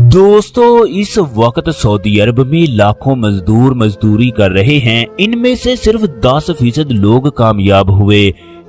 दोस्तों, इस वक्त सऊदी अरब में लाखों मजदूर मजदूरी कर रहे हैं। इनमें से सिर्फ 10% लोग कामयाब हुए,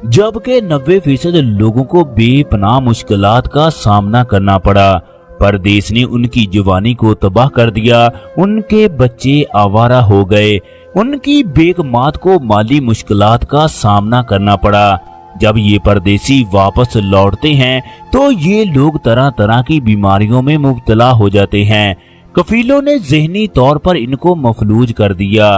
जबकि 90% लोगों को बेपनाह मुश्किलात का सामना करना पड़ा। परदेश ने उनकी जवानी को तबाह कर दिया, उनके बच्चे आवारा हो गए, उनकी बेगमात को माली मुश्किलात का सामना करना पड़ा। जब ये परदेसी वापस लौटते हैं तो ये लोग तरह तरह की बीमारियों में मुब्तला हो जाते हैं। कफीलों ने ज़हनी तौर पर इनको मफलूज कर दिया।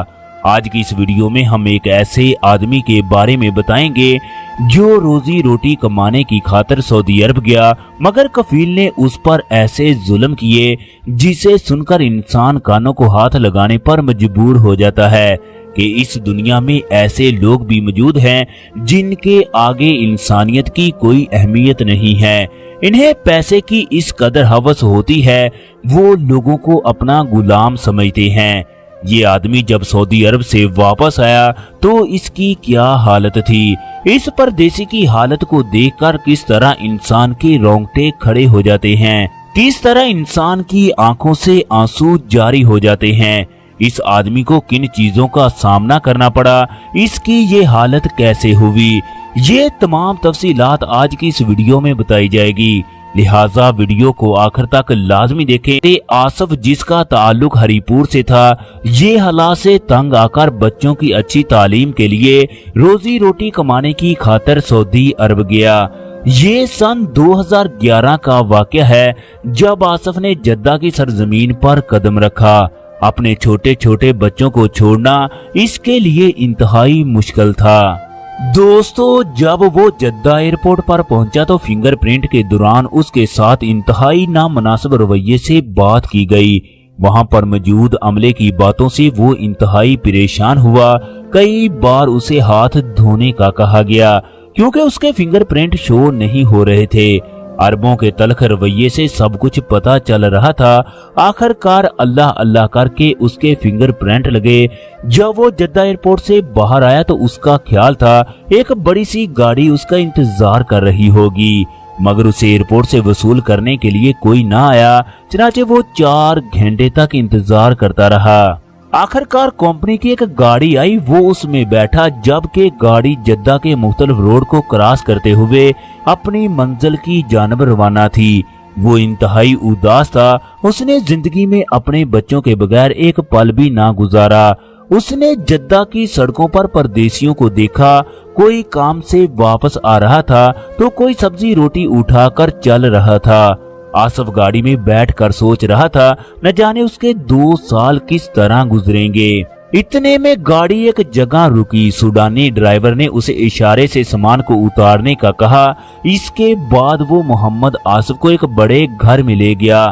आज की इस वीडियो में हम एक ऐसे आदमी के बारे में बताएंगे जो रोजी रोटी कमाने की खातिर सऊदी अरब गया, मगर कफील ने उस पर ऐसे जुल्म किए जिसे सुनकर इंसान कानों को हाथ लगाने पर मजबूर हो जाता है कि इस दुनिया में ऐसे लोग भी मौजूद हैं जिनके आगे इंसानियत की कोई अहमियत नहीं है। इन्हें पैसे की इस कदर हवस होती है, वो लोगों को अपना गुलाम समझते हैं। ये आदमी जब सऊदी अरब से वापस आया तो इसकी क्या हालत थी। इस परदेसी की हालत को देखकर किस तरह इंसान के रोंगटे खड़े हो जाते हैं, किस तरह इंसान की आंखों से आंसू जारी हो जाते हैं। इस आदमी को किन चीजों का सामना करना पड़ा, इसकी ये हालत कैसे हुई, ये तमाम तफसीलात आज की इस वीडियो में बताई जाएगी। लिहाजा वीडियो को आखिर तक लाजमी देखें। आसफ, जिसका ताल्लुक हरीपुर से था, ये हालात से तंग आकर बच्चों की अच्छी तालीम के लिए रोजी रोटी कमाने की खातिर सऊदी अरब गया। ये सन 2011 का वाक़या है जब आसफ ने जद्दा की सरजमीन पर कदम रखा। अपने छोटे छोटे बच्चों को छोड़ना इसके लिए इंतहाई मुश्किल था। दोस्तों, जब वो जद्दा एयरपोर्ट पर पहुंचा तो फिंगरप्रिंट के दौरान उसके साथ इंतहाई नामुनासिब रवैये से बात की गई। वहां पर मौजूद अमले की बातों से वो इंतहाई परेशान हुआ। कई बार उसे हाथ धोने का कहा गया क्योंकि उसके फिंगरप्रिंट शो नहीं हो रहे थे। अरबों के तलख रवैये से सब कुछ पता चल रहा था। आखिरकार अल्लाह अल्लाह करके उसके फिंगरप्रिंट लगे। जब वो जद्दा एयरपोर्ट से बाहर आया तो उसका ख्याल था एक बड़ी सी गाड़ी उसका इंतजार कर रही होगी, मगर उसे एयरपोर्ट से वसूल करने के लिए कोई ना आया। चनाचे वो 4 घंटे तक इंतजार करता रहा। आखिरकार कंपनी की एक गाड़ी आई, वो उसमें बैठा, जबकि गाड़ी जद्दा के मुख्तलिफ रोड को क्रॉस करते हुए अपनी मंजिल की जानब रवाना थी। वो इंतहाई उदास था। उसने जिंदगी में अपने बच्चों के बगैर एक पल भी ना गुजारा। उसने जद्दा की सड़कों पर परदेसियों को देखा, कोई काम से वापस आ रहा था तो कोई सब्जी रोटी उठाकर चल रहा था। आसफ गाड़ी में बैठकर सोच रहा था, न जाने उसके 2 साल किस तरह गुजरेंगे। इतने में गाड़ी एक जगह रुकी। सूडानी ड्राइवर ने उसे इशारे से सामान को उतारने का कहा। इसके बाद वो मोहम्मद आसफ को एक बड़े घर में ले गया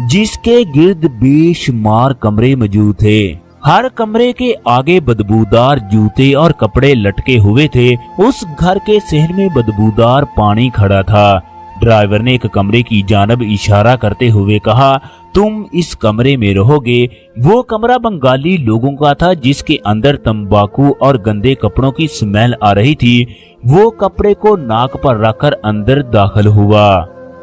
जिसके गिर्द बेशुमार कमरे मौजूद थे। हर कमरे के आगे बदबूदार जूते और कपड़े लटके हुए थे। उस घर के सहन में बदबूदार पानी खड़ा था। ड्राइवर ने एक कमरे की जानब इशारा करते हुए कहा, तुम इस कमरे में रहोगे। वो कमरा बंगाली लोगों का था जिसके अंदर तंबाकू और गंदे कपड़ों की स्मेल आ रही थी। वो कपड़े को नाक पर रखकर अंदर दाखिल हुआ।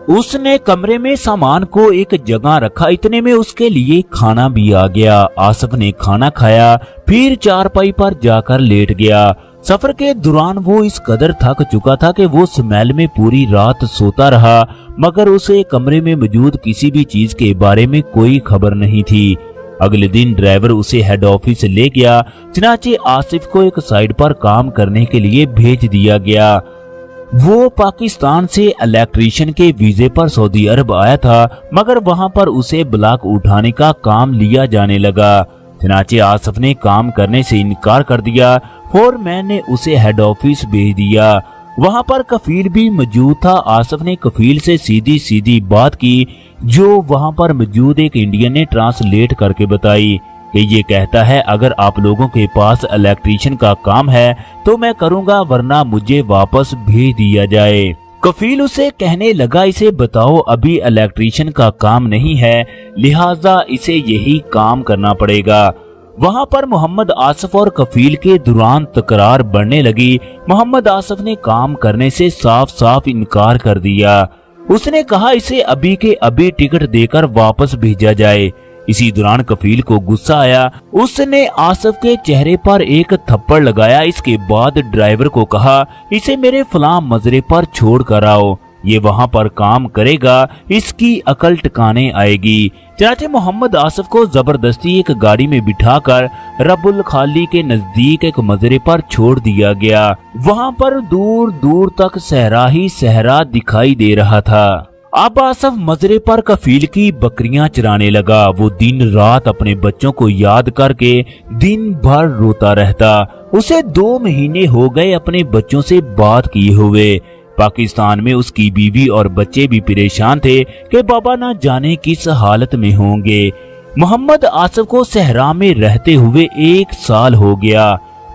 उसने कमरे में सामान को एक जगह रखा। इतने में उसके लिए खाना भी आ गया। आसफ ने खाना खाया, फिर चारपाई पर जाकर लेट गया। सफर के दौरान वो इस कदर थक चुका था कि वो स्मेल में पूरी रात सोता रहा, मगर उसे कमरे में मौजूद किसी भी चीज के बारे में कोई खबर नहीं थी। अगले दिन ड्राइवर उसे हेड ऑफिस ले गया। चनाचे आसिफ को एक साइड पर काम करने के लिए भेज दिया गया। वो पाकिस्तान से इलेक्ट्रीशियन के वीजे पर सऊदी अरब आया था, मगर वहां पर उसे ब्लॉक उठाने का काम लिया जाने लगा। चनाचे आसफ ने काम करने से इनकार कर दिया। फोरमैन ने उसे हेड ऑफिस भेज दिया। वहां पर कफील भी मौजूद था। आसफ ने कफील से सीधी सीधी बात की जो वहां पर मौजूद एक इंडियन ने ट्रांसलेट करके बताई कि ये कहता है, अगर आप लोगों के पास इलेक्ट्रीशियन का काम है तो मैं करूंगा, वरना मुझे वापस भेज दिया जाए। कफील उसे कहने लगा, इसे बताओ अभी इलेक्ट्रीशियन का काम नहीं है, लिहाजा इसे यही काम करना पड़ेगा। वहां पर मोहम्मद आसफ और कफील के दौरान तकरार बढ़ने लगी। मोहम्मद आसफ ने काम करने से साफ साफ इनकार कर दिया। उसने कहा इसे अभी के अभी टिकट देकर वापस भेजा जाए। इसी दौरान कफील को गुस्सा आया। उसने आसिफ के चेहरे पर एक थप्पड़ लगाया। इसके बाद ड्राइवर को कहा इसे मेरे फलां मजरे पर छोड़ कर आओ, ये वहां पर काम करेगा, इसकी अकल ठिकाने आएगी। चनाचे मोहम्मद आसिफ को जबरदस्ती एक गाड़ी में बिठाकर रब्बुल खाली के नजदीक एक मजरे पर छोड़ दिया गया। वहां पर दूर दूर तक सहरा ही सहरा दिखाई दे रहा था। अब आसिफ मजरे पर कफील की बकरियां चराने लगा। वो दिन रात अपने बच्चों को याद करके दिन भर रोता रहता। उसे 2 महीने हो गए अपने बच्चों से बात किए हुए। पाकिस्तान में उसकी बीवी और बच्चे भी परेशान थे कि बाबा ना जाने किस हालत में होंगे। मोहम्मद आसिफ को सहरा में रहते हुए 1 साल हो गया।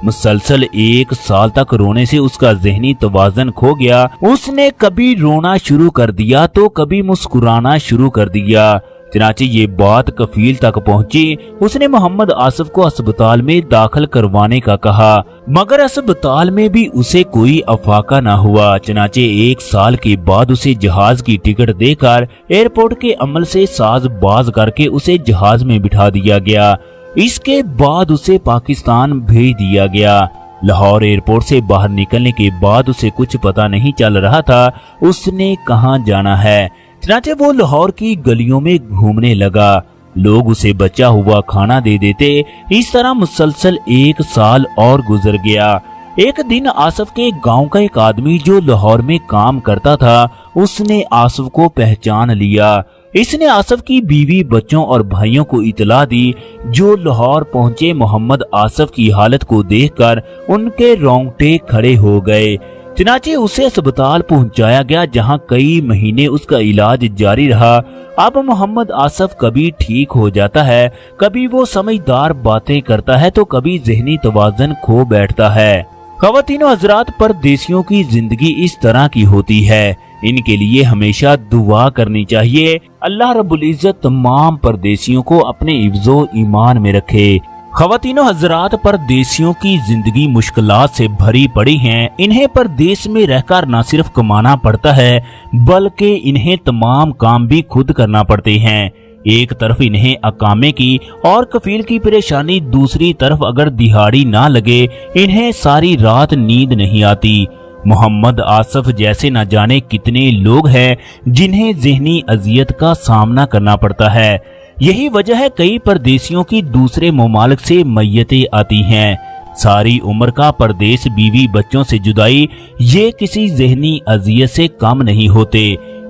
मुसलसल 1 साल तक रोने से उसका ज़हनी तवाज़ुन खो गया। उसने कभी रोना शुरू कर दिया तो कभी मुस्कुराना शुरू कर दिया। चनाचे ये बात कफील तक पहुंची। उसने मोहम्मद आसिफ को अस्पताल में दाखिल करवाने का कहा, मगर अस्पताल में भी उसे कोई अफाका ना हुआ। चनाचे 1 साल के बाद उसे जहाज की टिकट देकर एयरपोर्ट के अमल से साज़बाज करके उसे जहाज में बिठा दिया गया। इसके बाद उसे पाकिस्तान भेज दिया गया। लाहौर एयरपोर्ट से बाहर निकलने के बाद उसे कुछ पता नहीं चल रहा था उसने कहां जाना है। चनाचे वो लाहौर की गलियों में घूमने लगा। लोग उसे बचा हुआ खाना दे देते। इस तरह मुसलसल 1 साल और गुजर गया। एक दिन आसिफ के गांव का एक आदमी जो लाहौर में काम करता था, उसने आसिफ को पहचान लिया। इसने आसिफ की बीवी, बच्चों और भाइयों को इतला दी, जो लाहौर पहुंचे। मोहम्मद आसिफ की हालत को देखकर उनके रोंगटे खड़े हो गए। चनाचे उसे अस्पताल पहुंचाया गया, जहां कई महीने उसका इलाज जारी रहा। अब मोहम्मद आसिफ कभी ठीक हो जाता है, कभी वो समझदार बातें करता है तो कभी ज़हनी तवाज़ुन खो बैठता है। ख़वातीनो हज़रात, परदेसियों की जिंदगी इस तरह की होती है। इनके लिए हमेशा दुआ करनी चाहिए। अल्लाह रब्बुल इज़्ज़त तमाम परदेसियों को अपने हिफ्ज़ो ईमान में रखे। ख़वातीनो हज़रात, परदेसियों की जिंदगी मुश्किलात से भरी पड़ी हैं। इन्हें परदेश में रहकर न सिर्फ कमाना पड़ता है, बल्कि इन्हें तमाम काम भी खुद करना पड़ते हैं। एक तरफ इन्हें अकामे की और कफील की परेशानी, दूसरी तरफ अगर दिहाड़ी ना लगे इन्हें सारी रात नींद नहीं आती। मोहम्मद आसिफ जैसे न जाने कितने लोग हैं जिन्हें ज़हनी अजियत का सामना करना पड़ता है। यही वजह है कई परदेसियों की दूसरे ममालिक से मैयतें आती हैं। सारी उम्र का परदेश, बीवी बच्चों से जुदाई, ये किसी ज़हनी अजियत से कम नहीं होते।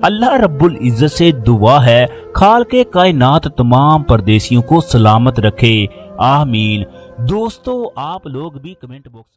अल्लाह रब्बुल इज़्ज़त से दुआ है खालिक़े कायनात तमाम परदेसियों को सलामत रखे। आमीन। दोस्तों, आप लोग भी कमेंट बॉक्स में